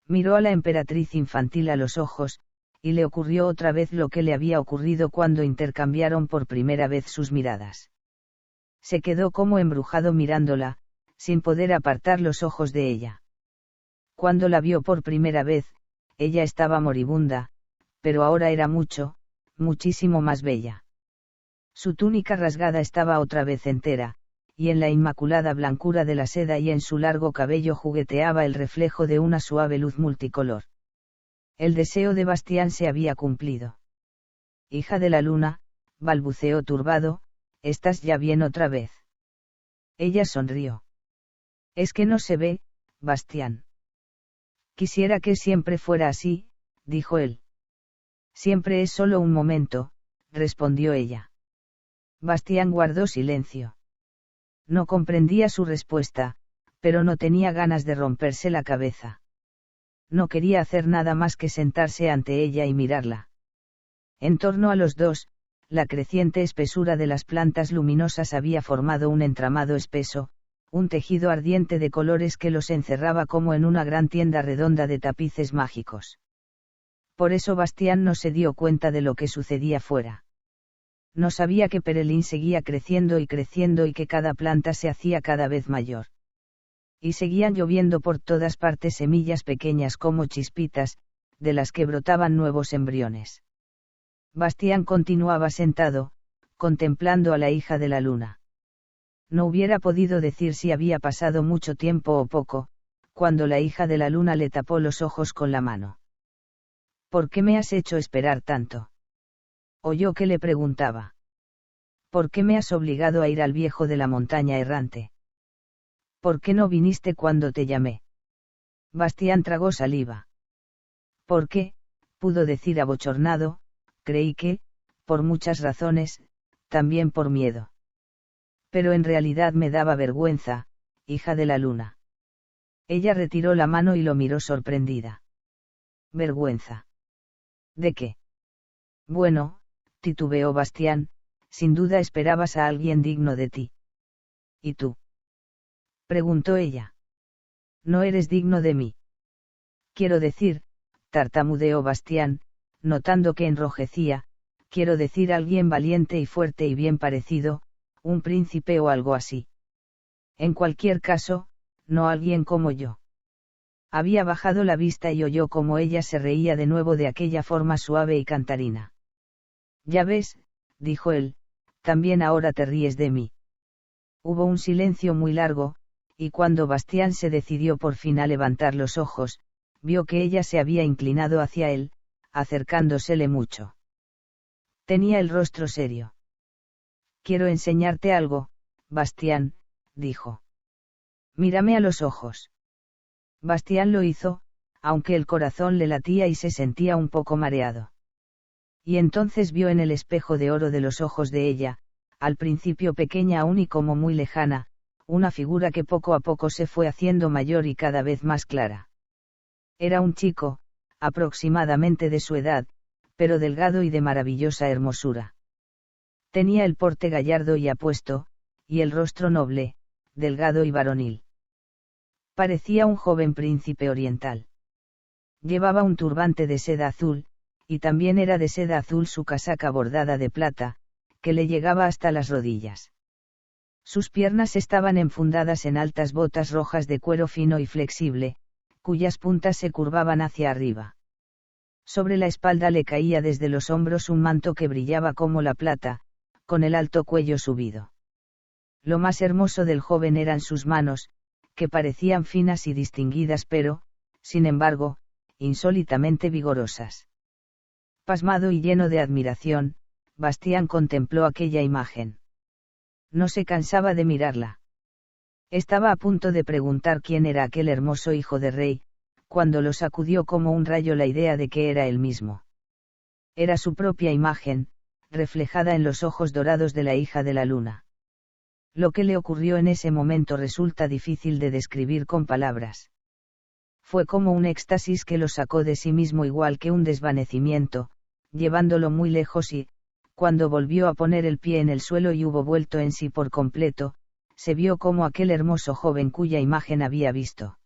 Miró a la emperatriz infantil a los ojos, y le ocurrió otra vez lo que le había ocurrido cuando intercambiaron por primera vez sus miradas. Se quedó como embrujado mirándola, sin poder apartar los ojos de ella. Cuando la vio por primera vez, ella estaba moribunda, pero ahora era muchísimo más bella. Su túnica rasgada estaba otra vez entera, y en la inmaculada blancura de la seda y en su largo cabello jugueteaba el reflejo de una suave luz multicolor. El deseo de Bastián se había cumplido. Hija de la luna, balbuceó turbado, ¿estás ya bien otra vez? Ella sonrió. Es que no se ve, Bastián. Quisiera que siempre fuera así, dijo él. Siempre es solo un momento, respondió ella. Bastián guardó silencio. No comprendía su respuesta, pero no tenía ganas de romperse la cabeza. No quería hacer nada más que sentarse ante ella y mirarla. En torno a los dos, la creciente espesura de las plantas luminosas había formado un entramado espeso, un tejido ardiente de colores que los encerraba como en una gran tienda redonda de tapices mágicos. Por eso Bastián no se dio cuenta de lo que sucedía fuera. No sabía que Perelín seguía creciendo y que cada planta se hacía cada vez mayor. Y seguían lloviendo por todas partes semillas pequeñas como chispitas, de las que brotaban nuevos embriones. Bastián continuaba sentado, contemplando a la hija de la luna. No hubiera podido decir si había pasado mucho tiempo o poco, cuando la hija de la luna le tapó los ojos con la mano. ¿Por qué me has hecho esperar tanto? Oyó que le preguntaba. ¿Por qué me has obligado a ir al viejo de la montaña errante? ¿Por qué no viniste cuando te llamé? Bastián tragó saliva. ¿Por qué? Pudo decir abochornado, creí que, por muchas razones, también por miedo. Pero en realidad me daba vergüenza, hija de la luna. Ella retiró la mano y lo miró sorprendida. ¿Vergüenza? ¿De qué? Bueno, titubeó Bastián, sin duda esperabas a alguien digno de ti. ¿Y tú? Preguntó ella. No eres digno de mí. Quiero decir, tartamudeó Bastián, notando que enrojecía, quiero decir alguien valiente y fuerte y bien parecido, un príncipe o algo así. En cualquier caso, no alguien como yo. Había bajado la vista y oyó cómo ella se reía de nuevo de aquella forma suave y cantarina. Ya ves, dijo él, también ahora te ríes de mí. Hubo un silencio muy largo, y cuando Bastián se decidió por fin a levantar los ojos, vio que ella se había inclinado hacia él, acercándosele mucho. Tenía el rostro serio. Quiero enseñarte algo, Bastián, dijo. Mírame a los ojos. Bastián lo hizo, aunque el corazón le latía y se sentía un poco mareado. Y entonces vio en el espejo de oro de los ojos de ella, al principio pequeña aún y como muy lejana, una figura que poco a poco se fue haciendo mayor y cada vez más clara. Era un chico, aproximadamente de su edad, pero delgado y de maravillosa hermosura. Tenía el porte gallardo y apuesto, y el rostro noble, delgado y varonil. Parecía un joven príncipe oriental. Llevaba un turbante de seda azul, y también era de seda azul su casaca bordada de plata, que le llegaba hasta las rodillas. Sus piernas estaban enfundadas en altas botas rojas de cuero fino y flexible, cuyas puntas se curvaban hacia arriba. Sobre la espalda le caía desde los hombros un manto que brillaba como la plata, con el alto cuello subido. Lo más hermoso del joven eran sus manos, que parecían finas y distinguidas pero, sin embargo, insólitamente vigorosas. Pasmado y lleno de admiración, Bastián contempló aquella imagen. No se cansaba de mirarla. Estaba a punto de preguntar quién era aquel hermoso hijo de rey, cuando lo sacudió como un rayo la idea de que era él mismo. Era su propia imagen, reflejada en los ojos dorados de la hija de la luna. Lo que le ocurrió en ese momento resulta difícil de describir con palabras. Fue como un éxtasis que lo sacó de sí mismo igual que un desvanecimiento, llevándolo muy lejos y, cuando volvió a poner el pie en el suelo y hubo vuelto en sí por completo, se vio como aquel hermoso joven cuya imagen había visto.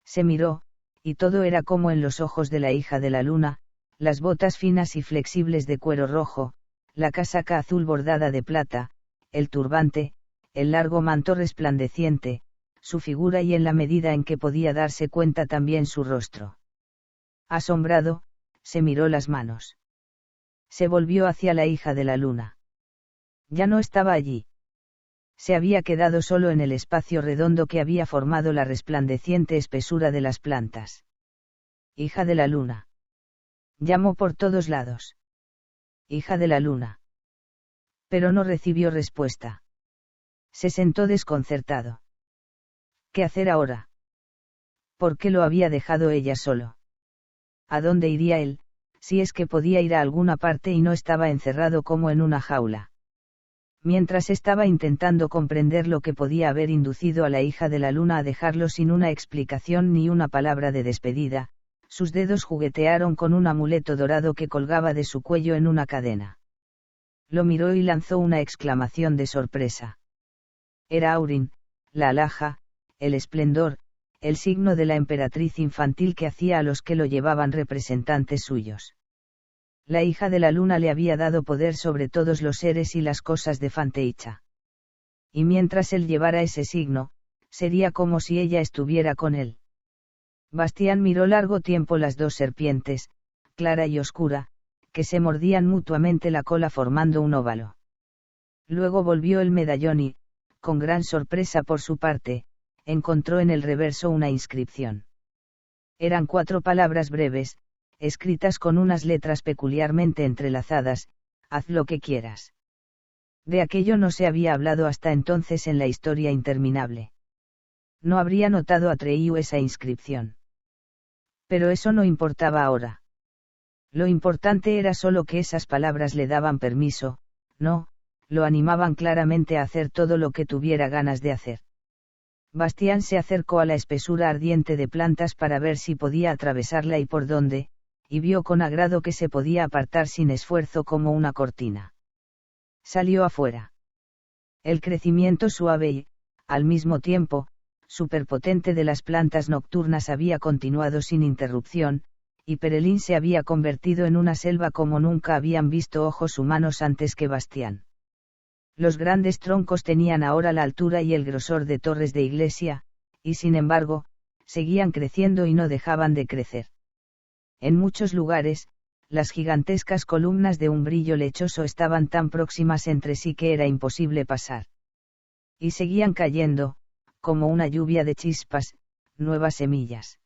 Se miró, y todo era como en los ojos de la hija de la luna, las botas finas y flexibles de cuero rojo, la casaca azul bordada de plata, el turbante, el largo manto resplandeciente, su figura y en la medida en que podía darse cuenta también su rostro. Asombrado, se miró las manos. Se volvió hacia la hija de la luna. Ya no estaba allí. Se había quedado solo en el espacio redondo que había formado la resplandeciente espesura de las plantas. Hija de la luna. Llamó por todos lados. Hija de la luna. Pero no recibió respuesta. Se sentó desconcertado. ¿Qué hacer ahora? ¿Por qué lo había dejado ella solo? ¿A dónde iría él, si es que podía ir a alguna parte y no estaba encerrado como en una jaula? Mientras estaba intentando comprender lo que podía haber inducido a la hija de la luna a dejarlo sin una explicación ni una palabra de despedida, sus dedos juguetearon con un amuleto dorado que colgaba de su cuello en una cadena. Lo miró y lanzó una exclamación de sorpresa. Era Aurin, la alhaja, el esplendor, el signo de la emperatriz infantil que hacía a los que lo llevaban representantes suyos. La hija de la luna le había dado poder sobre todos los seres y las cosas de Fanteicha. Y mientras él llevara ese signo, sería como si ella estuviera con él. Bastián miró largo tiempo las dos serpientes, clara y oscura, que se mordían mutuamente la cola formando un óvalo. Luego volvió el medallón y, con gran sorpresa por su parte, encontró en el reverso una inscripción. Eran 4 palabras breves, escritas con unas letras peculiarmente entrelazadas: haz lo que quieras. De aquello no se había hablado hasta entonces en la historia interminable. No habría notado Atreyu esa inscripción. Pero eso no importaba ahora. Lo importante era solo que esas palabras le daban permiso, no, lo animaban claramente a hacer todo lo que tuviera ganas de hacer. Bastián se acercó a la espesura ardiente de plantas para ver si podía atravesarla y por dónde, y vio con agrado que se podía apartar sin esfuerzo como una cortina. Salió afuera. El crecimiento suave y, al mismo tiempo, superpotente de las plantas nocturnas había continuado sin interrupción, y Perelín se había convertido en una selva como nunca habían visto ojos humanos antes que Bastián. Los grandes troncos tenían ahora la altura y el grosor de torres de iglesia, y sin embargo, seguían creciendo y no dejaban de crecer. En muchos lugares, las gigantescas columnas de un brillo lechoso estaban tan próximas entre sí que era imposible pasar. Y seguían cayendo, como una lluvia de chispas, nuevas semillas.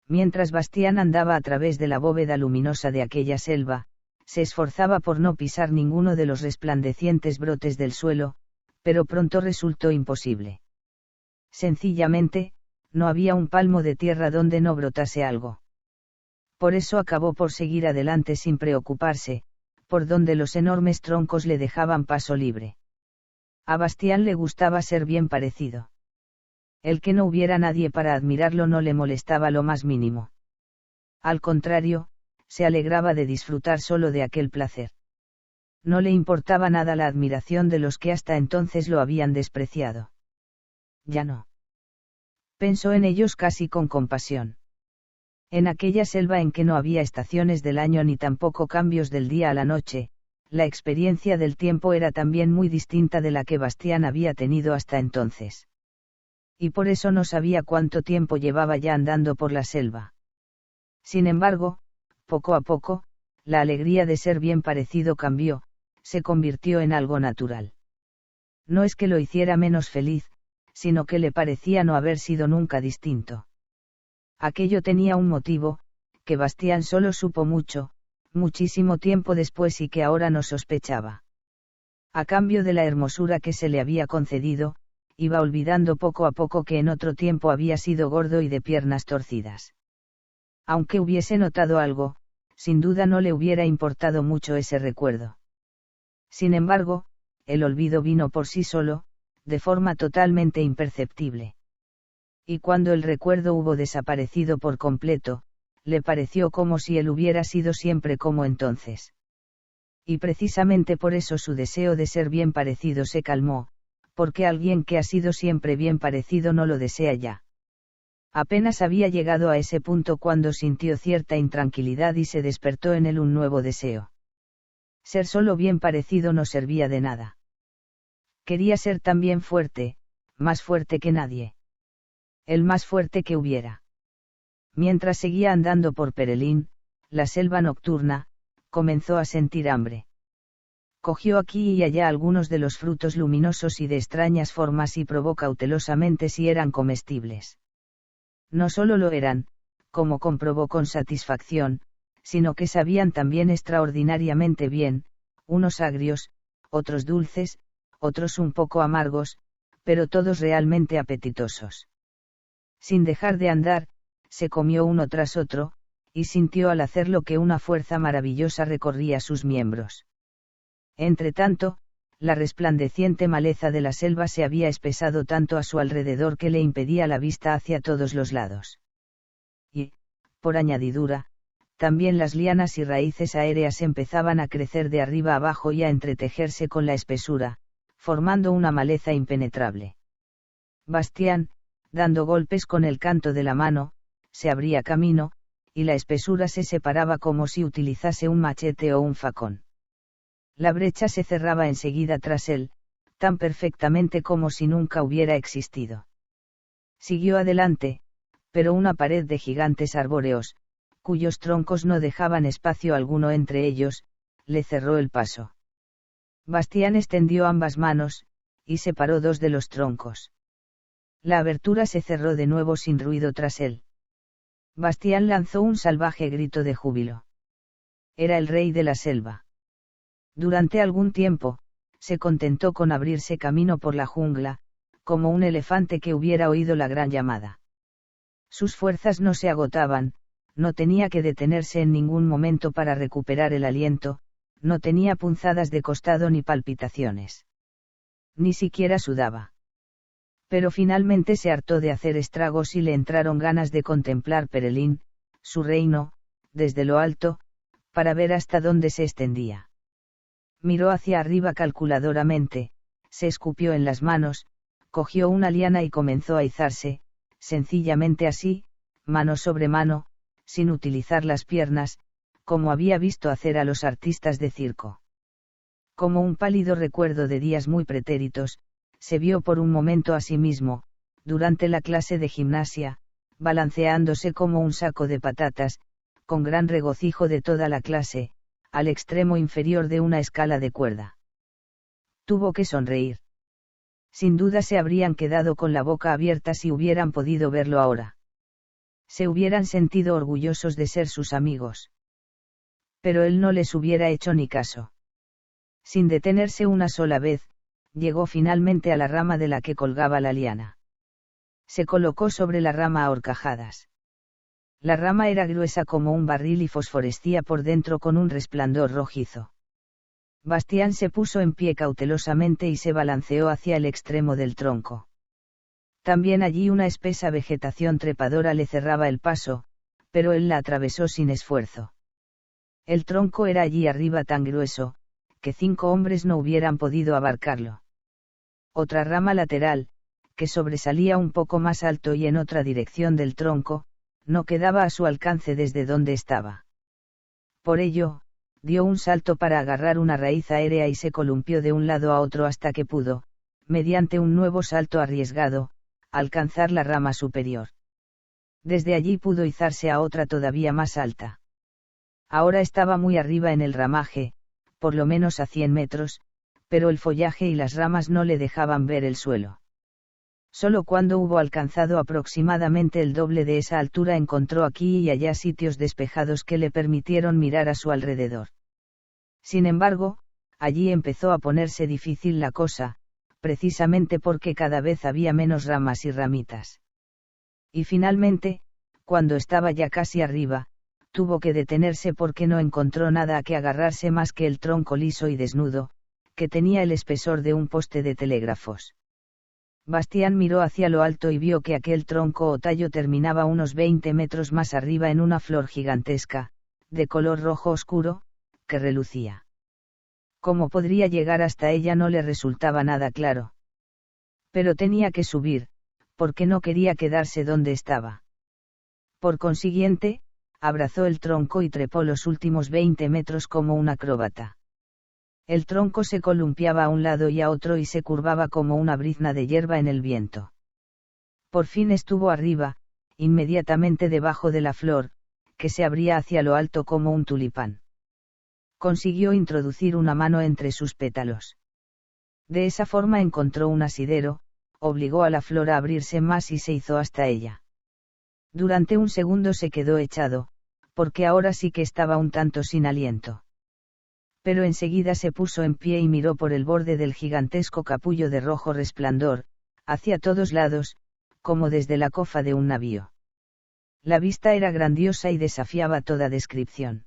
Mientras Bastián andaba a través de la bóveda luminosa de aquella selva, se esforzaba por no pisar ninguno de los resplandecientes brotes del suelo, pero pronto resultó imposible. Sencillamente, no había un palmo de tierra donde no brotase algo. Por eso acabó por seguir adelante sin preocuparse, por donde los enormes troncos le dejaban paso libre. A Bastián le gustaba ser bien parecido. El que no hubiera nadie para admirarlo no le molestaba lo más mínimo. Al contrario, se alegraba de disfrutar solo de aquel placer. No le importaba nada la admiración de los que hasta entonces lo habían despreciado. Ya no. Pensó en ellos casi con compasión. En aquella selva en que no había estaciones del año ni tampoco cambios del día a la noche, la experiencia del tiempo era también muy distinta de la que Bastián había tenido hasta entonces. Y por eso no sabía cuánto tiempo llevaba ya andando por la selva. Sin embargo, poco a poco, la alegría de ser bien parecido cambió, se convirtió en algo natural. No es que lo hiciera menos feliz, sino que le parecía no haber sido nunca distinto. Aquello tenía un motivo, que Bastián solo supo muchísimo tiempo después y que ahora no sospechaba. A cambio de la hermosura que se le había concedido, iba olvidando poco a poco que en otro tiempo había sido gordo y de piernas torcidas. Aunque hubiese notado algo, sin duda no le hubiera importado mucho ese recuerdo. Sin embargo, el olvido vino por sí solo, de forma totalmente imperceptible. Y cuando el recuerdo hubo desaparecido por completo, le pareció como si él hubiera sido siempre como entonces. Y precisamente por eso su deseo de ser bien parecido se calmó, porque alguien que ha sido siempre bien parecido no lo desea ya. Apenas había llegado a ese punto cuando sintió cierta intranquilidad y se despertó en él un nuevo deseo. Ser solo bien parecido no servía de nada. Quería ser también fuerte, más fuerte que nadie. El más fuerte que hubiera. Mientras seguía andando por Perelín, la selva nocturna, comenzó a sentir hambre. Cogió aquí y allá algunos de los frutos luminosos y de extrañas formas y probó cautelosamente si eran comestibles. No solo lo eran, como comprobó con satisfacción, sino que sabían también extraordinariamente bien, unos agrios, otros dulces, otros un poco amargos, pero todos realmente apetitosos. Sin dejar de andar, se comió uno tras otro, y sintió al hacerlo que una fuerza maravillosa recorría sus miembros. Entretanto, la resplandeciente maleza de la selva se había espesado tanto a su alrededor que le impedía la vista hacia todos los lados. Y, por añadidura, también las lianas y raíces aéreas empezaban a crecer de arriba abajo y a entretejerse con la espesura, formando una maleza impenetrable. Bastián, dando golpes con el canto de la mano, se abría camino, y la espesura se separaba como si utilizase un machete o un facón. La brecha se cerraba enseguida tras él, tan perfectamente como si nunca hubiera existido. Siguió adelante, pero una pared de gigantes arbóreos, cuyos troncos no dejaban espacio alguno entre ellos, le cerró el paso. Bastián extendió ambas manos, y separó dos de los troncos. La abertura se cerró de nuevo sin ruido tras él. Bastián lanzó un salvaje grito de júbilo. Era el rey de la selva. Durante algún tiempo, se contentó con abrirse camino por la jungla, como un elefante que hubiera oído la gran llamada. Sus fuerzas no se agotaban, no tenía que detenerse en ningún momento para recuperar el aliento, no tenía punzadas de costado ni palpitaciones. Ni siquiera sudaba. Pero finalmente se hartó de hacer estragos y le entraron ganas de contemplar Perelín, su reino, desde lo alto, para ver hasta dónde se extendía. Miró hacia arriba calculadoramente, se escupió en las manos, cogió una liana y comenzó a izarse, sencillamente así, mano sobre mano, sin utilizar las piernas, como había visto hacer a los artistas de circo. Como un pálido recuerdo de días muy pretéritos, se vio por un momento a sí mismo, durante la clase de gimnasia, balanceándose como un saco de patatas, con gran regocijo de toda la clase, al extremo inferior de una escala de cuerda. Tuvo que sonreír. Sin duda se habrían quedado con la boca abierta si hubieran podido verlo ahora. Se hubieran sentido orgullosos de ser sus amigos. Pero él no les hubiera hecho ni caso. Sin detenerse una sola vez, llegó finalmente a la rama de la que colgaba la liana. Se colocó sobre la rama a horcajadas. La rama era gruesa como un barril y fosforescía por dentro con un resplandor rojizo. Bastián se puso en pie cautelosamente y se balanceó hacia el extremo del tronco. También allí una espesa vegetación trepadora le cerraba el paso, pero él la atravesó sin esfuerzo. El tronco era allí arriba tan grueso, que 5 hombres no hubieran podido abarcarlo. Otra rama lateral, que sobresalía un poco más alto y en otra dirección del tronco, no quedaba a su alcance desde donde estaba. Por ello, dio un salto para agarrar una raíz aérea y se columpió de un lado a otro hasta que pudo, mediante un nuevo salto arriesgado, alcanzar la rama superior. Desde allí pudo izarse a otra todavía más alta. Ahora estaba muy arriba en el ramaje, por lo menos a 100 metros, pero el follaje y las ramas no le dejaban ver el suelo. Solo cuando hubo alcanzado aproximadamente el doble de esa altura encontró aquí y allá sitios despejados que le permitieron mirar a su alrededor. Sin embargo, allí empezó a ponerse difícil la cosa, precisamente porque cada vez había menos ramas y ramitas. Y finalmente, cuando estaba ya casi arriba, tuvo que detenerse porque no encontró nada a que agarrarse más que el tronco liso y desnudo, que tenía el espesor de un poste de telégrafos. Bastián miró hacia lo alto y vio que aquel tronco o tallo terminaba unos 20 metros más arriba en una flor gigantesca, de color rojo oscuro, que relucía. Cómo podría llegar hasta ella no le resultaba nada claro. Pero tenía que subir, porque no quería quedarse donde estaba. Por consiguiente, abrazó el tronco y trepó los últimos 20 metros como un acróbata. El tronco se columpiaba a un lado y a otro y se curvaba como una brizna de hierba en el viento. Por fin estuvo arriba, inmediatamente debajo de la flor, que se abría hacia lo alto como un tulipán. Consiguió introducir una mano entre sus pétalos. De esa forma encontró un asidero, obligó a la flor a abrirse más y se hizo hasta ella. Durante un segundo se quedó echado, porque ahora sí que estaba un tanto sin aliento. Pero enseguida se puso en pie y miró por el borde del gigantesco capullo de rojo resplandor, hacia todos lados, como desde la cofa de un navío. La vista era grandiosa y desafiaba toda descripción.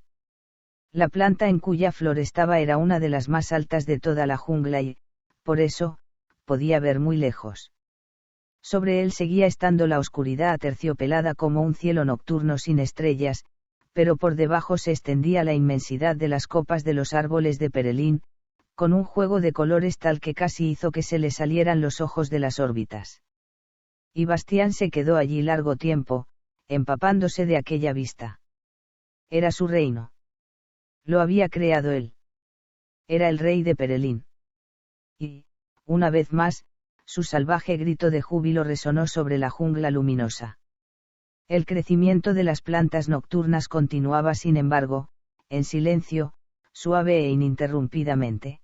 La planta en cuya flor estaba era una de las más altas de toda la jungla y, por eso, podía ver muy lejos. Sobre él seguía estando la oscuridad aterciopelada como un cielo nocturno sin estrellas, pero por debajo se extendía la inmensidad de las copas de los árboles de Perelín, con un juego de colores tal que casi hizo que se le salieran los ojos de las órbitas. Y Bastián se quedó allí largo tiempo, empapándose de aquella vista. Era su reino. Lo había creado él. Era el rey de Perelín. Y, una vez más, su salvaje grito de júbilo resonó sobre la jungla luminosa. El crecimiento de las plantas nocturnas continuaba sin embargo, en silencio, suave e ininterrumpidamente.